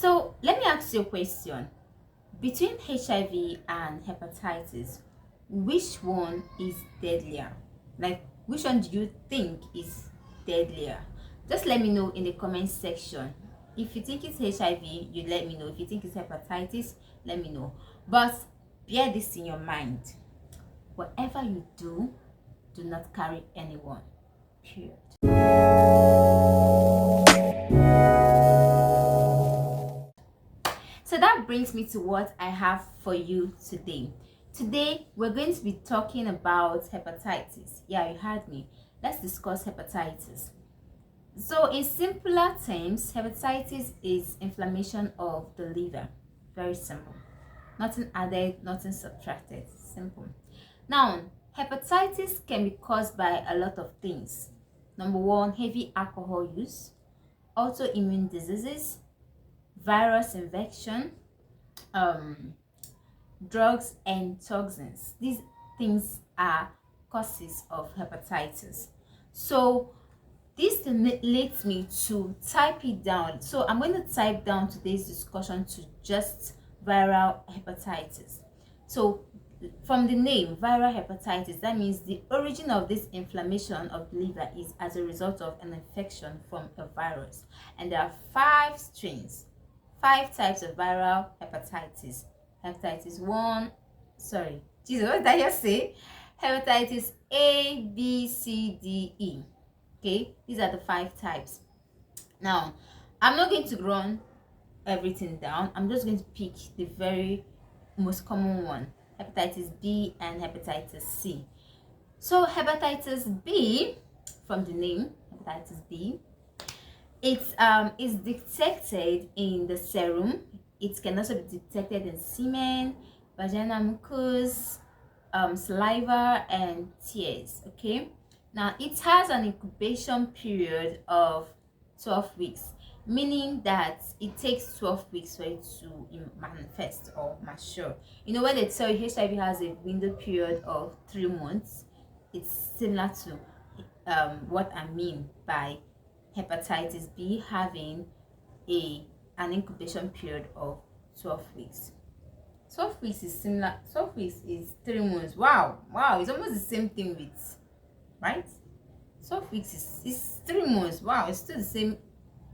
So let me ask you a question. Between HIV and hepatitis, which one is deadlier? Like, which one do you think is deadlier? Just let me know in the comment section. If you think it's HIV, you let me know. If you think it's hepatitis, let me know. But bear this in your mind. Whatever you do, do not carry anyone. Period. So that brings me to what I have for you today. Today, we're going to be talking about hepatitis. Yeah, you heard me. Let's discuss hepatitis. So, in simpler terms, hepatitis is inflammation of the liver. Very simple. Nothing added, nothing subtracted. Simple. Now, hepatitis can be caused by a lot of things. Number one, heavy alcohol use, autoimmune diseases, virus infection, drugs and toxins. These things are causes of hepatitis. So this leads me to type it down. So I'm going to type down today's discussion to just viral hepatitis. So from the name viral hepatitis, that means the origin of this inflammation of the liver is as a result of an infection from a virus. And there are 5 strains, 5 types of viral hepatitis. Hepatitis 1, sorry, Jesus, what did I just say? Hepatitis A, B, C, D, E. Okay, these are the 5 types. Now, I'm not going to run everything down. I'm just going to pick the very most common one, hepatitis B and hepatitis C. So hepatitis B, from the name hepatitis B, it's is detected in the serum. It can also be detected in semen, vaginal mucus, saliva, and tears. Okay, now it has an incubation period of 12 weeks, meaning that it takes 12 weeks for it to manifest or mature. You know, when they tell you HIV has a window period of 3 months, it's similar to what I mean by hepatitis B having an incubation period of 12 weeks. 12 weeks is similar. 12 weeks is 3 months. Wow, it's almost the same thing with, right? 12 weeks is 3 months. Wow, it's still the same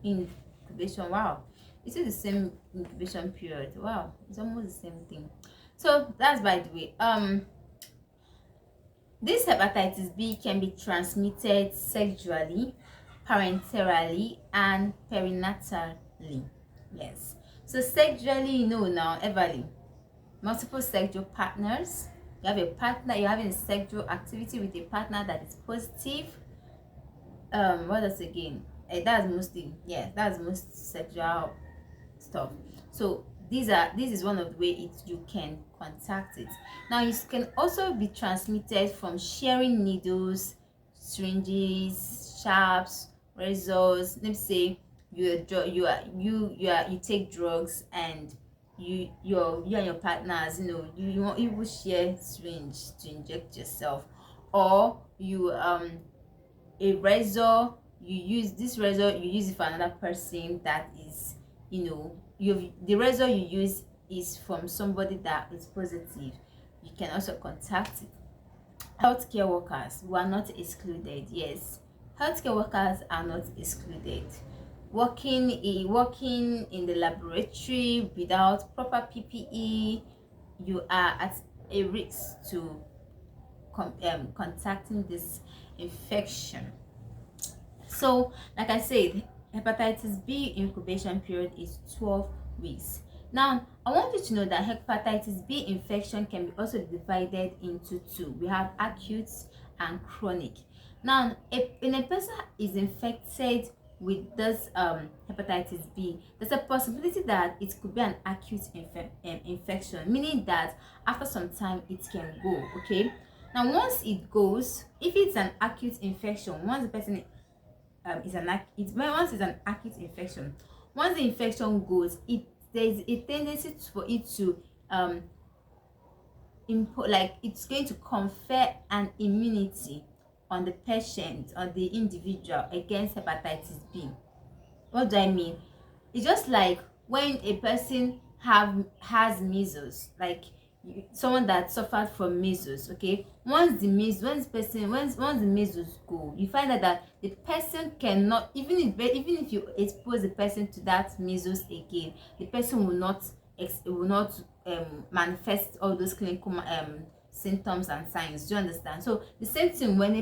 incubation. Wow, it's still the same incubation period. Wow, it's almost the same thing. So that's by the way. This hepatitis B can be transmitted sexually, parenterally, and perinatally. Yes. So sexually, you know now, Everly, multiple sexual partners. You have a partner, you're having a sexual activity with a partner that is positive. What else again? That's mostly, yeah, that's most sexual stuff. So this is one of the way you can contact it. Now it can also be transmitted from sharing needles, syringes, sharps, razors. Let me say you take drugs and you and your partners, you will share syringe to inject yourself, or you a razor, you use this razor, you use it for another person that is, the razor you use is from somebody that is positive. You can also contact it. Healthcare workers who are not excluded. Yes, healthcare workers are not excluded. Working in the laboratory without proper PPE, you are at a risk to contacting this infection. So like I said, hepatitis B incubation period is 12 weeks. Now I want you to know that hepatitis B infection can be also divided into 2. We have acute and chronic. Now when a person is infected with this hepatitis B, there's a possibility that it could be an acute infection, meaning that after some time it can go. Okay, now once it goes, if it's an acute infection, once the person once it's an acute infection, once the infection goes, there's a tendency for it to it's going to confer an immunity on the patient or the individual against hepatitis B. What do I mean? It's just like when a person has measles, like someone that suffered from measles, okay, once the measles go, you find out that the person cannot, even if you expose the person to that measles again, the person will not manifest all those clinical symptoms and signs. Do you understand? So the same thing, when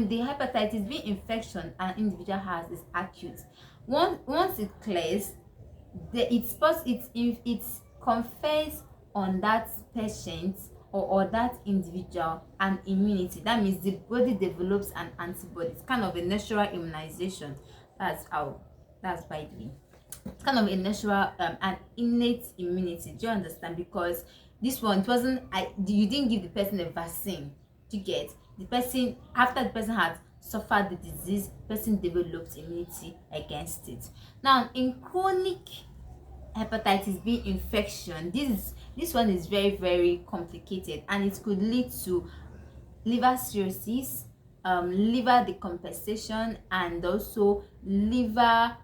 the hepatitis B infection an individual has is acute, once it clears, it confers on that patient or that individual an immunity. That means the body develops an antibody. It's kind of a natural immunization. That's by the way, it's kind of a natural an innate immunity. Do you understand? Because this one, it wasn't you didn't give the person a vaccine to get the person. After the person had suffered the disease, the person developed immunity against it. Now, in chronic hepatitis B infection, this one is very, very complicated, and it could lead to liver cirrhosis, liver decompensation, and also liver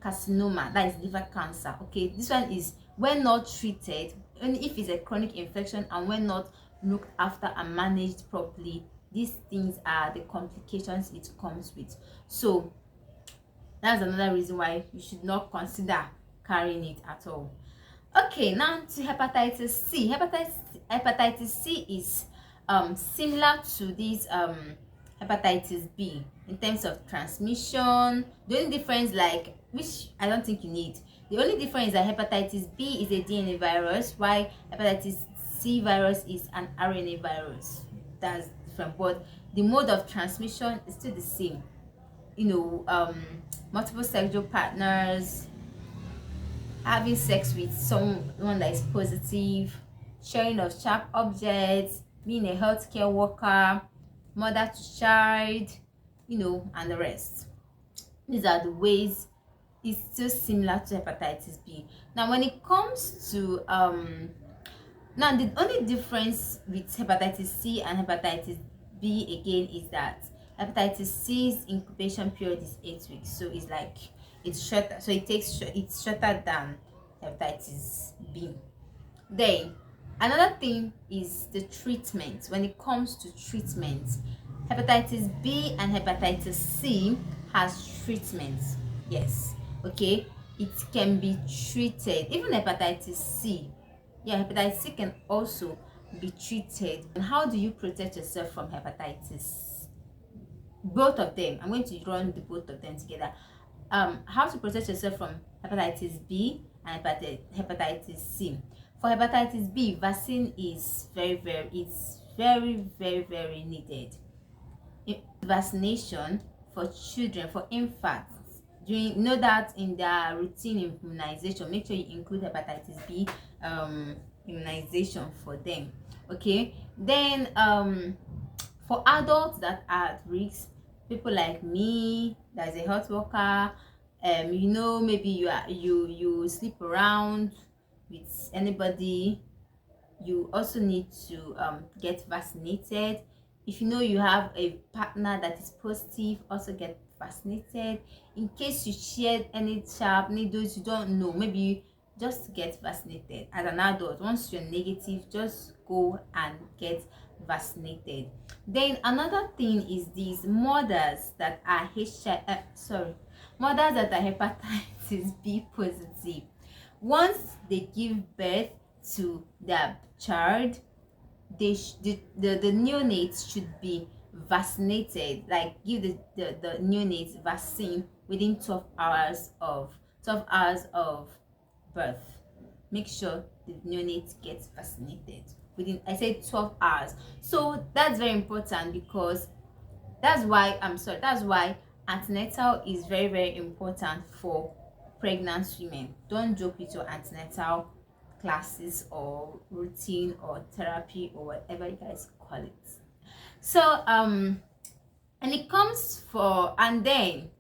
carcinoma, that is liver cancer. Okay, this one is, when not treated, only if it's a chronic infection and when not looked after and managed properly, these things are the complications it comes with. So that's another reason why you should not consider carrying it at all. Okay, now to hepatitis C. Hepatitis C is similar to this hepatitis B in terms of transmission. The only difference, like, which I don't think you need, the only difference is that hepatitis B is a DNA virus, while hepatitis C virus is an RNA virus. That's different, but the mode of transmission is still the same. Multiple sexual partners, having sex with someone that is positive, sharing of sharp objects, being a healthcare worker, mother to child, and the rest. These are the ways. It's still similar to hepatitis B. Now, when it comes to now, the only difference with hepatitis C and hepatitis B again is that hepatitis C's incubation period is 8 weeks, so it's shorter. So it's shorter than hepatitis B. Then another thing is the treatment. When it comes to treatment, hepatitis B and hepatitis C has treatment. Yes, okay, it can be treated. Even hepatitis C, hepatitis C can also be treated. And how do you protect yourself from hepatitis? Both of them. I'm going to run the both of them together. How to protect yourself from hepatitis B and hepatitis C. For hepatitis B, vaccine is very, very needed. Vaccination for children, for infants, know that in their routine immunization, make sure you include hepatitis B immunization for them. Okay, then for adults that are at risk, people like me, that is a health worker, maybe you sleep around with anybody, you also need to get vaccinated. If you have a partner that is positive, also get vaccinated. In case you shared any sharp needles you don't know, maybe just get vaccinated. As an adult, once you're negative, just go and get vaccinated. Then another thing is these mothers that are hepatitis B positive. Once they give birth to their child, the neonates should be vaccinated. Like, give the neonates vaccine within 12 hours of birth. Make sure the neonate gets vaccinated within, I say, 12 hours. So that's very important, because that's why antenatal is very, very important for pregnant women. Don't joke with your antenatal classes or routine or therapy or whatever you guys call it. So and it comes for, and then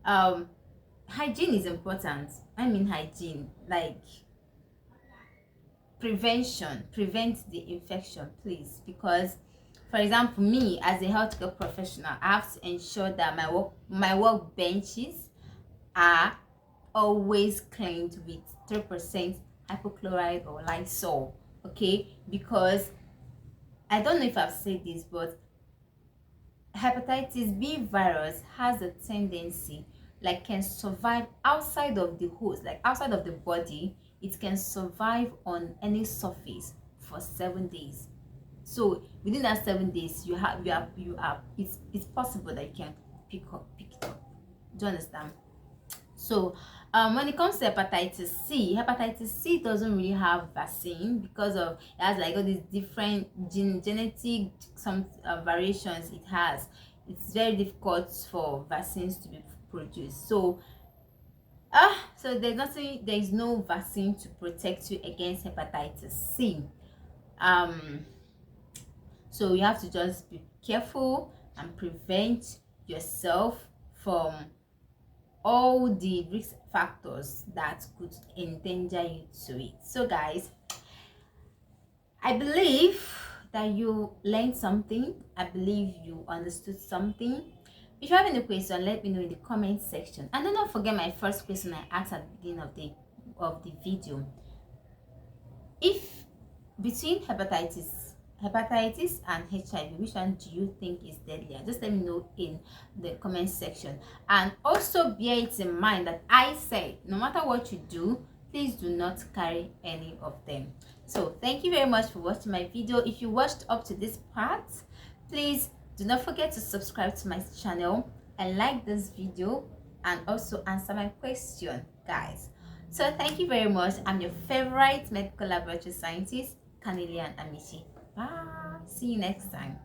hygiene is important. I mean hygiene, like prevent the infection, please. Because, for example, me as a healthcare professional, I have to ensure that my work benches are always cleaned with 3% hypochlorite or Lysol, okay? Because I don't know if I've said this, but hepatitis B virus has a tendency, like, can survive outside of the host, like outside of the body. It can survive on any surface for 7 days. So within that 7 days, it's possible that you can pick it up. Do you understand? So when it comes to hepatitis C doesn't really have vaccine, because of it has like all these different genetic some variations it has. It's very difficult for vaccines to be produced. So there is no vaccine to protect you against hepatitis C. So you have to just be careful and prevent yourself from all the risk factors that could endanger you to it. So guys, I believe that you learned something. I believe you understood something. If you have any question, let me know in the comment section. And do not forget my first question I asked at the beginning of the video. If between hepatitis and HIV, which one do you think is deadlier? Just let me know in the comment section. And also bear it in mind that I say no matter what you do, please do not carry any of them. So thank you very much for watching my video. If you watched up to this part, please do not forget to subscribe to my channel and like this video, and also answer my question, guys. So thank you very much. I'm your favorite medical laboratory scientist, Cornelia Amici. Bye. See you next time.